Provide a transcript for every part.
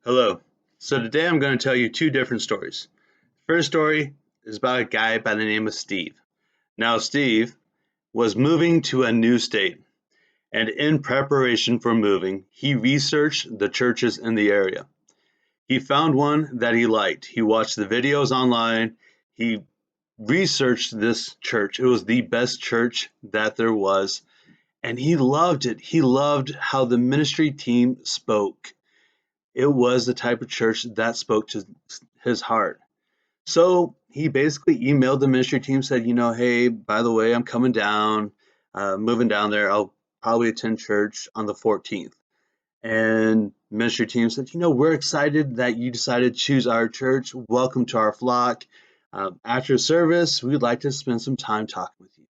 Hello. So today I'm going to tell you two different stories. First story is about a guy by the name of Steve. Now, Steve was moving to a new state, and in preparation for moving, he researched the churches in the area. He found one that he liked. He watched the videos online. He researched this church. It was the best church that there was, and he loved it. He loved how the ministry team spoke. It was the type of church that spoke to his heart. So he basically emailed the ministry team, said, hey, by the way, I'm coming down, moving down there. I'll probably attend church on the 14th. And ministry team said, we're excited that you decided to choose our church. Welcome to our flock. After service, we'd like to spend some time talking with you.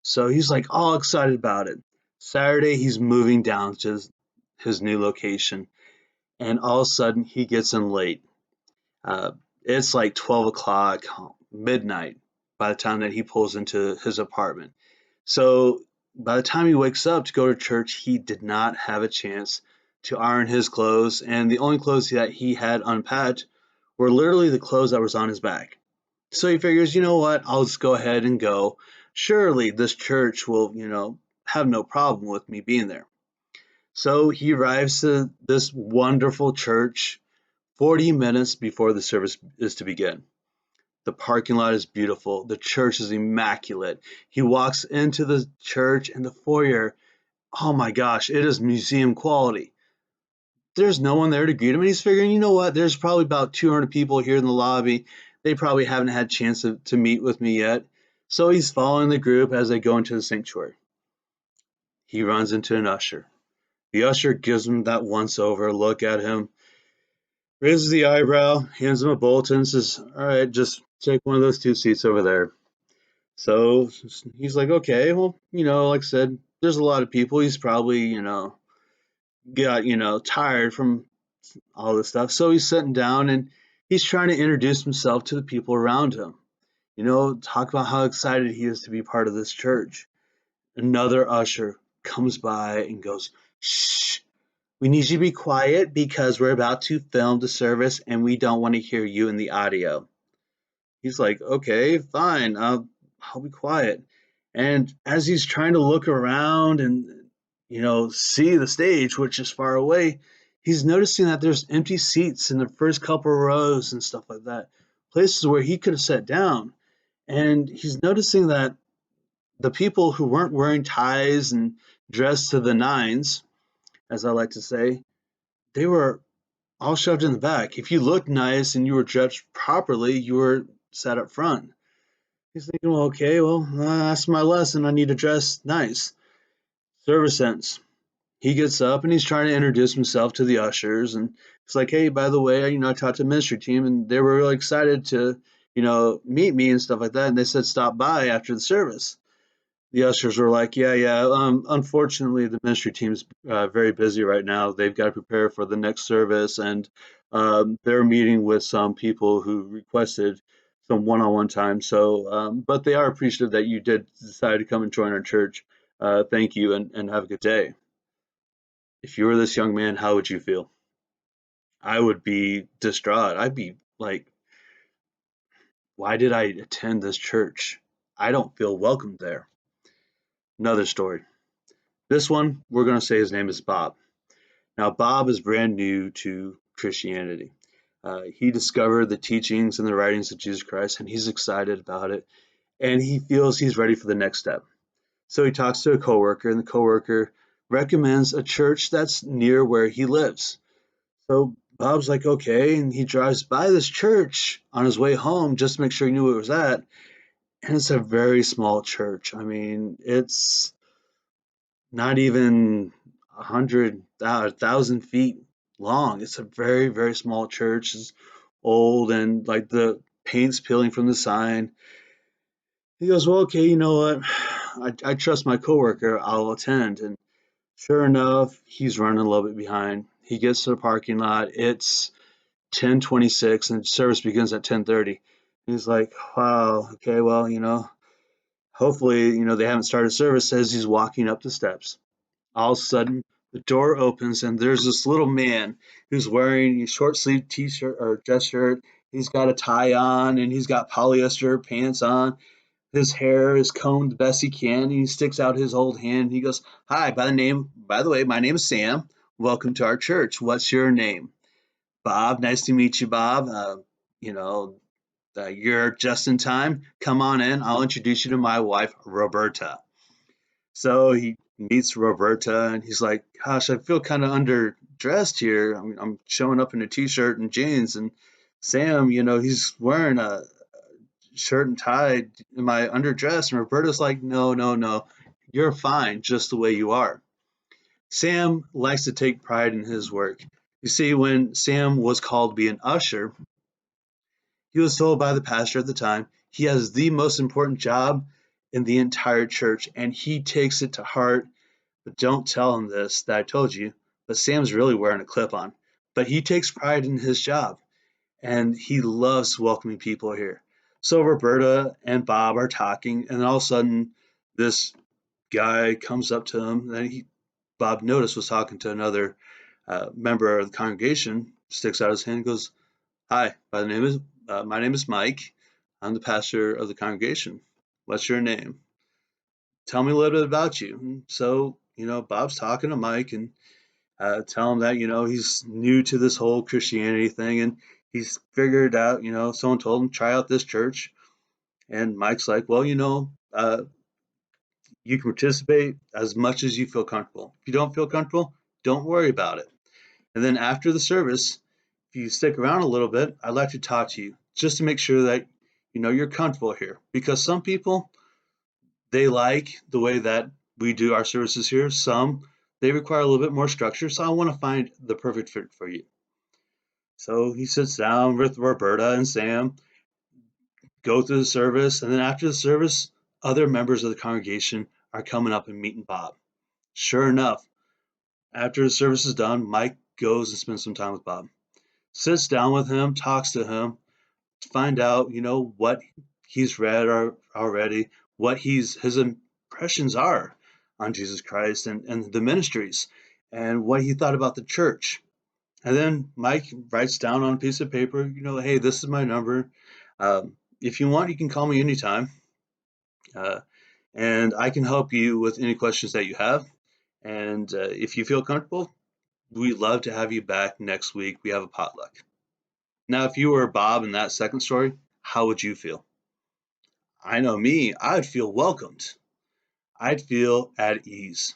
So he's like all excited about it. Saturday, he's moving down to his new location, and all of a sudden, he gets in late. Uh, it's like 12 o'clock, midnight, by the time that he pulls into his apartment. So by the time he wakes up to go to church, he did not have a chance to iron his clothes, and the only clothes that he had unpacked were literally the clothes that was on his back. So he figures, you know what, I'll just go ahead and go. Surely this church will, have no problem with me being there. So he arrives to this wonderful church 40 minutes before the service is to begin. The parking lot is beautiful. The church is immaculate. He walks into the church and the foyer. Oh my gosh, it is museum quality. There's no one there to greet him, and he's figuring, you know what? There's probably about 200 people here in the lobby. They probably haven't had a chance to meet with me yet. So he's following the group as they go into the sanctuary. He runs into an usher. The usher gives him that once over look at him, raises the eyebrow, hands him a bulletin, says, all right, just take one of those two seats over there. So he's like, okay, well, like I said, there's a lot of people. He's probably, got, tired from all this stuff. So he's sitting down and he's trying to introduce himself to the people around him. Talk about how excited he is to be part of this church. Another usher comes by and goes, shh, we need you to be quiet because we're about to film the service and we don't want to hear you in the audio. He's like, okay, fine, I'll be quiet. And as he's trying to look around and, see the stage, which is far away, he's noticing that there's empty seats in the first couple of rows and stuff like that, places where he could have sat down. And he's noticing that the people who weren't wearing ties and dressed to the nines, as I like to say, they were all shoved in the back. If you looked nice and you were dressed properly, you were sat up front. He's thinking, well, okay, well, that's my lesson. I need to dress nice. Service ends. He gets up and he's trying to introduce himself to the ushers. And it's like, hey, by the way, I talked to the ministry team and they were really excited to, meet me and stuff like that. And they said, stop by after the service. The ushers were like, yeah, yeah. Unfortunately, the ministry team's very busy right now. They've got to prepare for the next service, and they're meeting with some people who requested some one-on-one time. So, but they are appreciative that you did decide to come and join our church. Thank you, and have a good day. If you were this young man, how would you feel? I would be distraught. I'd be like, why did I attend this church? I don't feel welcome there. Another story. This one, we're going to say his name is Bob. Now, Bob is brand new to Christianity. He discovered the teachings and the writings of Jesus Christ, and he's excited about it. And he feels he's ready for the next step. So he talks to a coworker, and the coworker recommends a church that's near where he lives. So Bob's like, okay, and he drives by this church on his way home just to make sure he knew where it was at. And it's a very small church. I mean, it's not even 1,000 feet long. It's a very, very small church. It's old and like the paint's peeling from the sign. He goes, well, okay, you know what? I trust my coworker. I'll attend. And sure enough, he's running a little bit behind. He gets to the parking lot. It's 10:26 and service begins at 10:30. He's like, wow, okay, well, hopefully, they haven't started service as he's walking up the steps. All of a sudden, The door opens and there's this little man who's wearing a short sleeve t-shirt or dress shirt. He's got a tie on and he's got polyester pants on. His hair is combed the best he can. And he sticks out his old hand. He goes, "Hi, by the way, my name is Sam. Welcome to our church. What's your name?" "Bob. Nice to meet you, Bob. You know, you're just in time. Come on in. I'll introduce you to my wife, Roberta." So he meets Roberta and he's like, "Gosh, I feel kind of underdressed here. I'm showing up in a t-shirt and jeans, and Sam, he's wearing a shirt and tie. Am I underdressed?" And Roberta's like, "No, no, no. You're fine just the way you are." Sam likes to take pride in his work. You see, when Sam was called to be an usher, he was told by the pastor at the time he has the most important job in the entire church, and he takes it to heart. But don't tell him this, that I told you, but Sam's really wearing a clip on. But he takes pride in his job, and he loves welcoming people here. So Roberta and Bob are talking, and then all of a sudden, this guy comes up to him that Bob noticed was talking to another member of the congregation, sticks out his hand and goes, "Hi, my name is Mike. I'm the pastor of the congregation. What's your name? Tell me a little bit about you." And so, Bob's talking to Mike and tell him that, he's new to this whole Christianity thing and he's figured out, someone told him, try out this church. And Mike's like, "Well, you can participate as much as you feel comfortable. If you don't feel comfortable, don't worry about it. And then after the service, if you stick around a little bit, I'd like to talk to you just to make sure that, you're comfortable here. Because some people, they like the way that we do our services here. Some, they require a little bit more structure. So I want to find the perfect fit for you." So he sits down with Roberta and Sam, go through the service, and then after the service, other members of the congregation are coming up and meeting Bob. Sure enough, after the service is done, Mike goes and spends some time with Bob, sits down with him, talks to him, to find out, what he's read already, what his impressions are on Jesus Christ and the ministries, and what he thought about the church. And then Mike writes down on a piece of paper, "Hey, this is my number. If you want, you can call me anytime. Uh, and I can help you with any questions that you have. And if you feel comfortable, we'd love to have you back next week. We have a potluck." Now, if you were Bob in that second story, how would you feel? I know me, I'd feel welcomed. I'd feel at ease.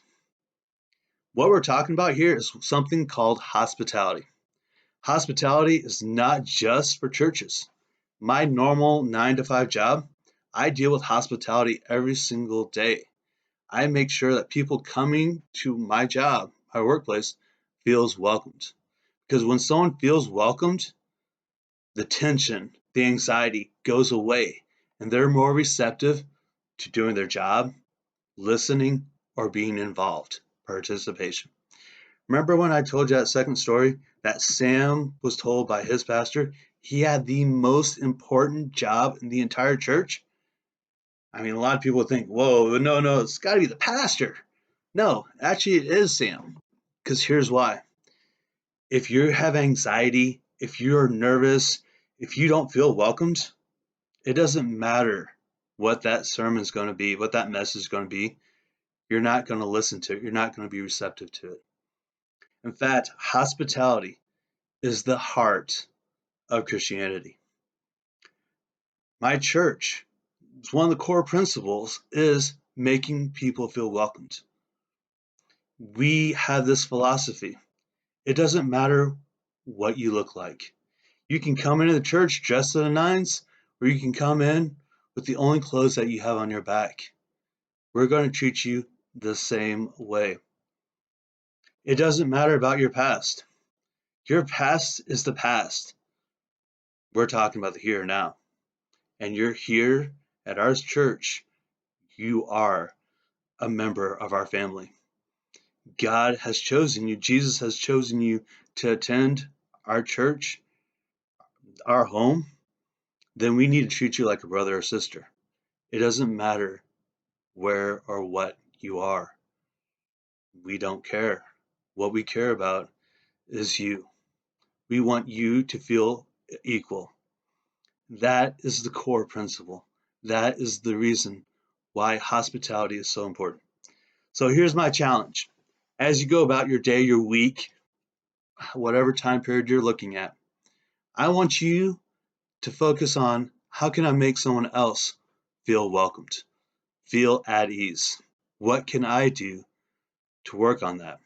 What we're talking about here is something called hospitality. Hospitality is not just for churches. My normal 9 to 5 job, I deal with hospitality every single day. I make sure that people coming to my job, my workplace, feels welcomed. Because when someone feels welcomed, the tension, the anxiety goes away, and they're more receptive to doing their job, listening, or being involved. Participation. Remember when I told you that second story that Sam was told by his pastor he had the most important job in the entire church? I mean, a lot of people would think, whoa, no, no, it's got to be the pastor. No, actually, it is Sam. Because here's why. If you have anxiety, if you're nervous, if you don't feel welcomed, it doesn't matter what that sermon is going to be, what that message is going to be. You're not going to listen to it. You're not going to be receptive to it. In fact, hospitality is the heart of Christianity. My church, one of the core principles is making people feel welcomed. We have this philosophy. It doesn't matter what you look like. You can come into the church dressed to the nines, or you can come in with the only clothes that you have on your back. We're going to treat you the same way. It doesn't matter about your past. Your past is the past. We're talking about the here and now. And you're here at our church. You are a member of our family. God has chosen you. Jesus has chosen you to attend our church, our home. Then we need to treat you like a brother or sister. It doesn't matter where or what you are. We don't care. What we care about is you. We want you to feel equal. That is the core principle. That is the reason why hospitality is so important. So here's my challenge. As you go about your day, your week, whatever time period you're looking at, I want you to focus on how can I make someone else feel welcomed, feel at ease? What can I do to work on that?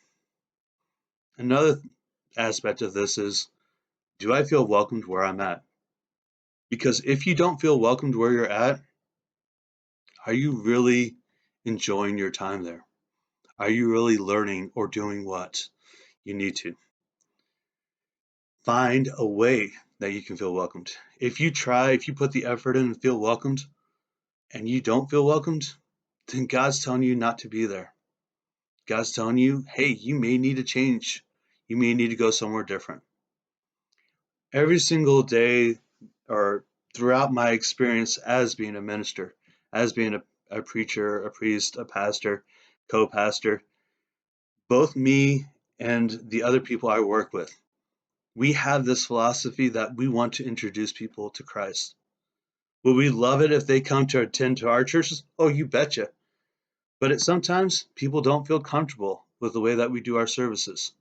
Another aspect of this is, do I feel welcomed where I'm at? Because if you don't feel welcomed where you're at, are you really enjoying your time there? Are you really learning or doing what you need to? Find a way that you can feel welcomed. If you put the effort in and feel welcomed, and you don't feel welcomed, then God's telling you not to be there. God's telling you, hey, you may need to change. You may need to go somewhere different. Every single day or throughout my experience as being a minister, as being a preacher, a priest, a pastor, co-pastor, both me and the other people I work with, we have this philosophy that we want to introduce people to Christ. Would we love it if they come to attend to our churches? Oh, you betcha. But sometimes people don't feel comfortable with the way that we do our services.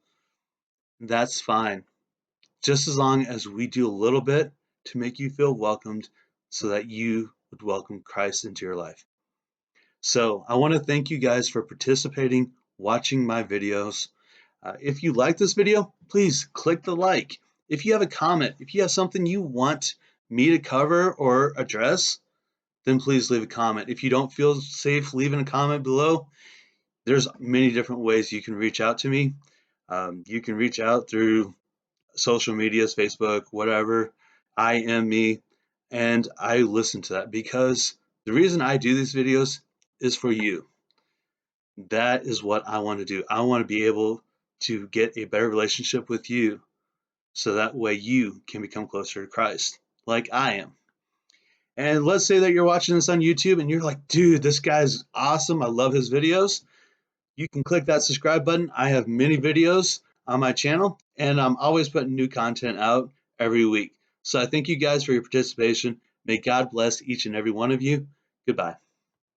That's fine. Just as long as we do a little bit to make you feel welcomed so that you would welcome Christ into your life. So I want to thank you guys for participating, watching my videos. If you like this video, please click the like. If you have a comment, if you have something you want me to cover or address, then please leave a comment. If you don't feel safe leaving a comment below, there's many different ways you can reach out to me. You can reach out through social medias, Facebook, whatever. I am me, and I listen to that because the reason I do these videos is for you. That is what I want to do. I want to be able to get a better relationship with you so that way you can become closer to Christ, like I am. And let's say that you're watching this on YouTube and you're like, dude, this guy's awesome. I love his videos. You can click that subscribe button. I have many videos on my channel, and I'm always putting new content out every week. So I thank you guys for your participation. May God bless each and every one of you. Goodbye.